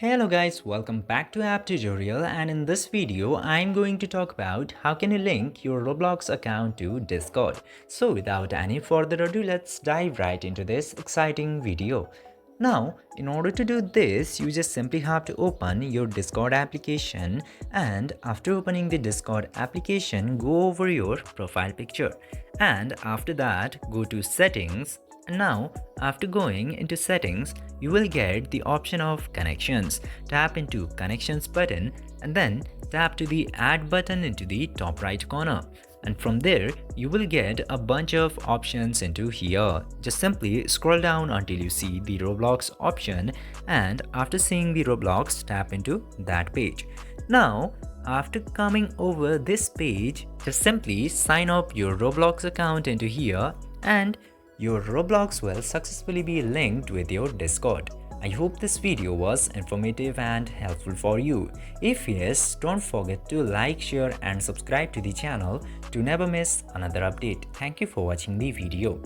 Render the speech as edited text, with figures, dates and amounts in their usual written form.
Hello guys, welcome back to app tutorial, and in this video I'm going to talk about how can you link your Roblox account to Discord. So without any further ado, let's dive right into this exciting video. Now, in order to do this, you just simply have to open your Discord application, and after opening the Discord application, go over your profile picture, and after that go to settings. And now, after going into settings, you will get the option of connections. Tap into connections button and then tap to the add button into the top right corner. And from there, you will get a bunch of options into here. Just simply scroll down until you see the Roblox option, and after seeing the Roblox, tap into that page. Now, after coming over this page, just simply sign up your Roblox account into here, and your Roblox will successfully be linked with your Discord. I hope this video was informative and helpful for you. If yes, don't forget to like, share and subscribe to the channel to never miss another update. Thank you for watching the video.